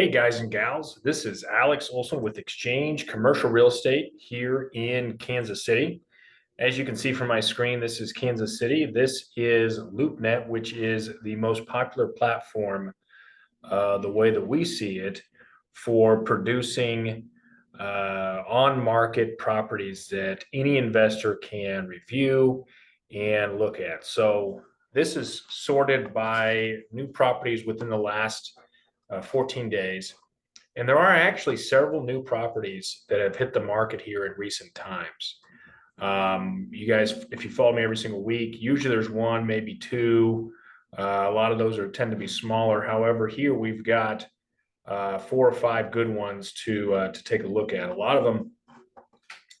Hey guys and gals, this is Alex Olson with Xchange Commercial Real Estate here in Kansas City. As you can see from my screen, this is Kansas City. This is LoopNet, which is the most popular platform, the way that we see it, for producing on-market properties that any investor can review and look at. So this is sorted by new properties within the last 14 days. And there are actually several new properties that have hit the market here in recent times. You guys, if you follow me every single week, usually there's one, maybe two. A lot of those tend to be smaller. However, here we've got 4 or 5 good ones to take a look at. A lot of them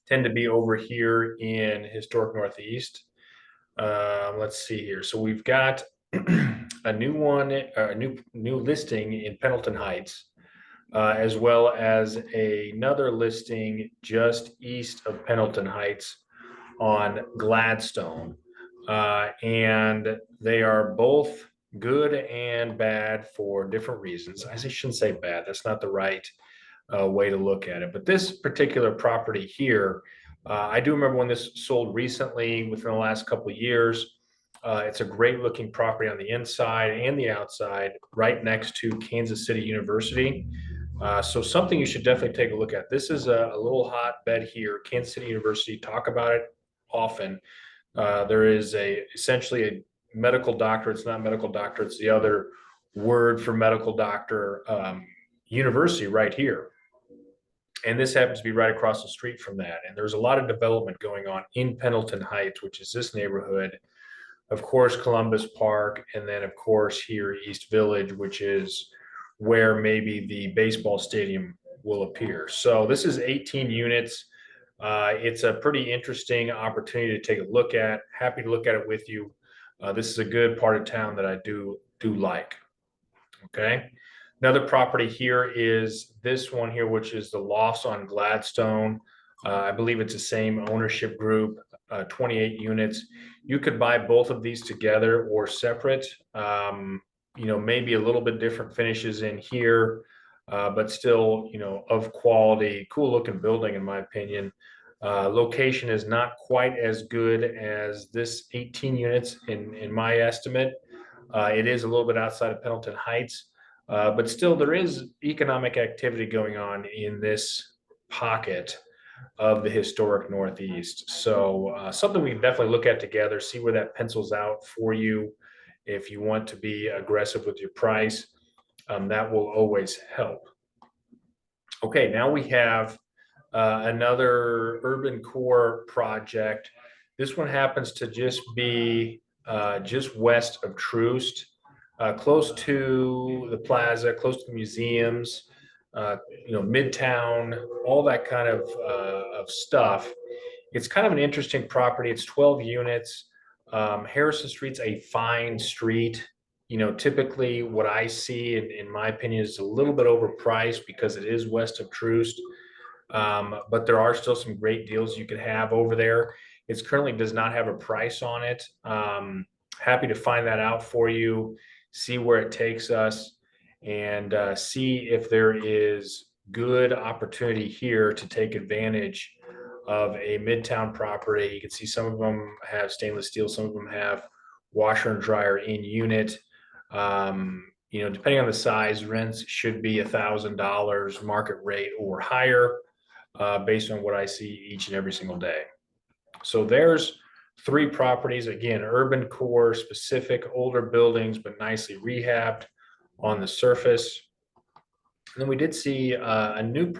tend to be over here in historic Northeast. Let's see here. So we've got a new one, a new listing in Pendleton Heights, as well as another listing just east of Pendleton Heights on Gladstone. And they are both good and bad for different reasons. I shouldn't say bad. That's not the right way to look at it. But this particular property here, I do remember when this sold recently within the last couple of years. It's a great looking property on the inside and the outside, right next to Kansas City University. So something you should definitely take a look at. This is a little hotbed here. Kansas City University, talk about it often. There is essentially a medical doctor. It's not medical doctor. It's the other word for medical doctor university right here. And this happens to be right across the street from that. And there's a lot of development going on in Pendleton Heights, which is this neighborhood. Of course, Columbus Park, and then of course here East Village, which is where maybe the baseball stadium will appear. So this is 18 units. It's a pretty interesting opportunity to take a look at. Happy to look at it with you. This is a good part of town that I do like. Okay. Another property here is this one here, which is the Lofts on Gladstone. I believe it's the same ownership group, 28 units. You could buy both of these together or separate. Maybe a little bit different finishes in here, but still, of quality, cool looking building, in my opinion. Location is not quite as good as this 18 units in my estimate. It is a little bit outside of Pendleton Heights, but still there is economic activity going on in this pocket of the historic Northeast. So something we can definitely look at together, see where that pencils out for you. If you want to be aggressive with your price, that will always help. Okay, now we have another urban core project. This one happens to just be just west of Troost, close to the plaza, close to the museums, Midtown, all that kind of stuff. It's kind of an interesting property. It's 12 units. Harrison Street's a fine street. Typically what I see, in my opinion, is a little bit overpriced because it is west of Troost. But there are still some great deals you could have over there. It currently does not have a price on it. Happy to find that out for you, see where it takes us, and see if there is good opportunity here to take advantage of a midtown property. You can see some of them have stainless steel, some of them have washer and dryer in unit. Depending on the size, rents should be $1,000 market rate or higher, based on what I see each and every single day. So there's 3 properties, again, urban core specific, older buildings, but nicely rehabbed on the surface. And then we did see a new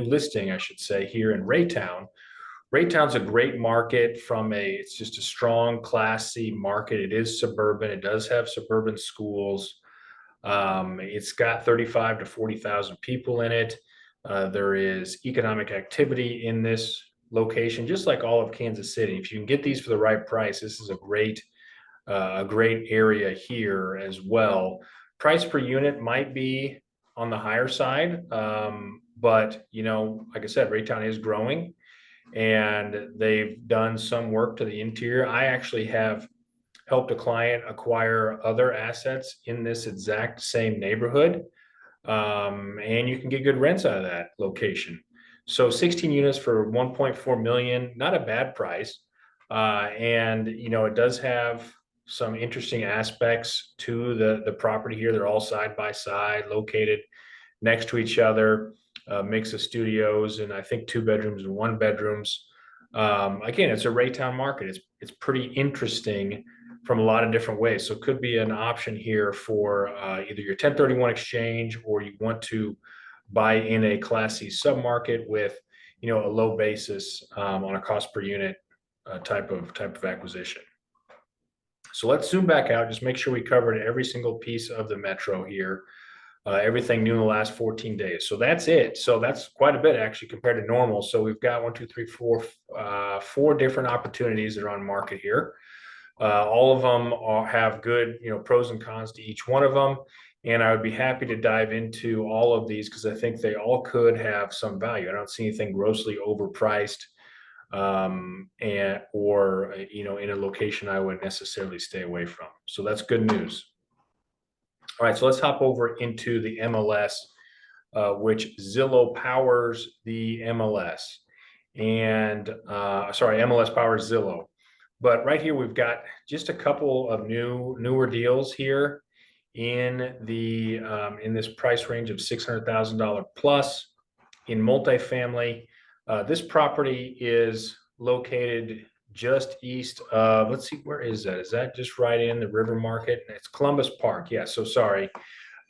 listing, I should say, here in Raytown. Raytown's a great market it's just a strong Class C market. It is suburban. It does have suburban schools. It's got 35 to 40,000 people in it. There is economic activity in this location, just like all of Kansas City. If you can get these for the right price, this is a great area here as well. Price per unit might be on the higher side, but like I said, Raytown is growing, and they've done some work to the interior. I actually have helped a client acquire other assets in this exact same neighborhood. And you can get good rents out of that location. So 16 units for 1.4 million, not a bad price. And it does have some interesting aspects to the property here. They're all side by side, located next to each other, a mix of studios and I think 2 bedrooms and 1 bedrooms. Again, it's a Raytown market. It's pretty interesting from a lot of different ways. So it could be an option here for either your 1031 exchange, or you want to buy in a Class C submarket with a low basis on a cost per unit type of acquisition. So let's zoom back out, just make sure we covered every single piece of the metro here. Everything new in the last 14 days. So that's it. So that's quite a bit actually compared to normal. So we've got 1, 2, 3, 4, 4 different opportunities that are on market here. All of them have good, pros and cons to each one of them. And I would be happy to dive into all of these because I think they all could have some value. I don't see anything grossly overpriced or in a location I would necessarily stay away from. So that's good news. All right, so let's hop over into the MLS, which Zillow powers the MLS. And MLS powers Zillow. But right here, we've got just a couple of newer deals here in this price range of $600,000 plus in multifamily. This property is located just east of, let's see, where is that? Is that just right in the River Market? It's Columbus Park. Yeah, so sorry.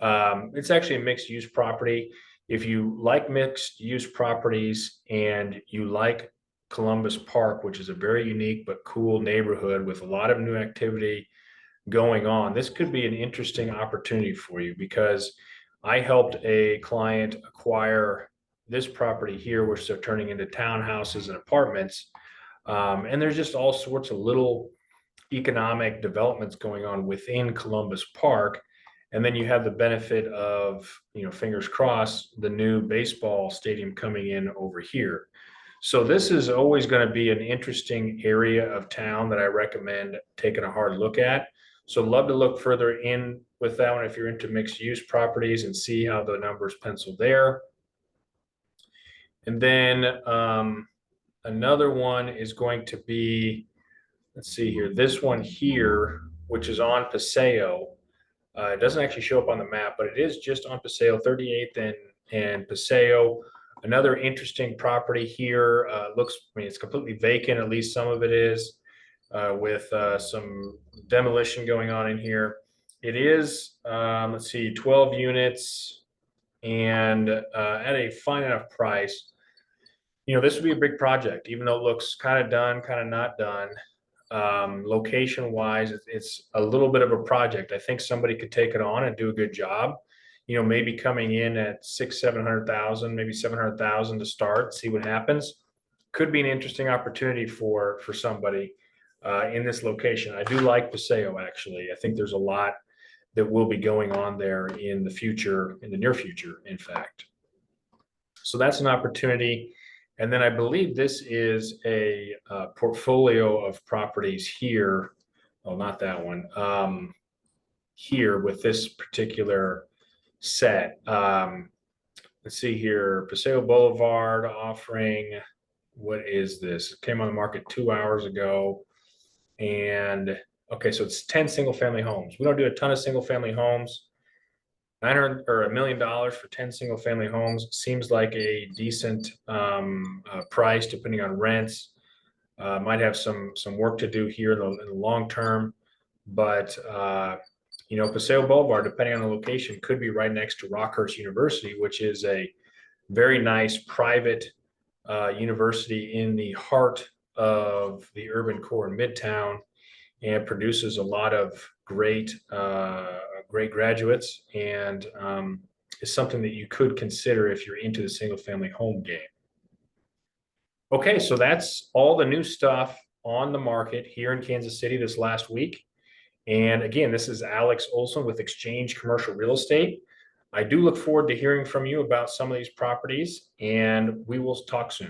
It's actually a mixed use property. If you like mixed use properties and you like Columbus Park, which is a very unique but cool neighborhood with a lot of new activity going on, this could be an interesting opportunity for you because I helped a client acquire this property here, which they're turning into townhouses and apartments. And there's just all sorts of little economic developments going on within Columbus Park. And then you have the benefit of, fingers crossed, the new baseball stadium coming in over here. So this is always going to be an interesting area of town that I recommend taking a hard look at. So love to look further in with that one if you're into mixed use properties and see how the numbers pencil there. And then another one is going to be, let's see here, this one here, which is on Paseo. It doesn't actually show up on the map, but it is just on Paseo, 38th and Paseo. Another interesting property here. It's completely vacant, at least some of it is, with some demolition going on in here. It is, 12 units and at a fine enough price. This would be a big project, even though it looks kind of done, kind of not done. Location wise, it's a little bit of a project. I think somebody could take it on and do a good job. Maybe coming in at 600,000-700,000, maybe 700,000 to start, see what happens. Could be an interesting opportunity for somebody in this location. I do like Paseo, actually. I think there's a lot that will be going on there in the near future, in fact. So that's an opportunity. And then I believe this is a portfolio of properties here. Oh, not that one. Here with this particular set. Let's see here. Paseo Boulevard offering, what is this? It came on the market 2 hours ago. And okay, so it's 10 single family homes. We don't do a ton of single family homes. $900 or $1 million for 10 single family homes seems like a decent price depending on rents. Might have some work to do here in the long term, but Paseo Boulevard, depending on the location, could be right next to Rockhurst University, which is a very nice private university in the heart of the urban core in Midtown, and produces a lot of great graduates, and is something that you could consider if you're into the single family home game. Okay, so that's all the new stuff on the market here in Kansas City this last week. And again, this is Alex Olson with Xchange Commercial Real Estate. I do look forward to hearing from you about some of these properties, and we will talk soon.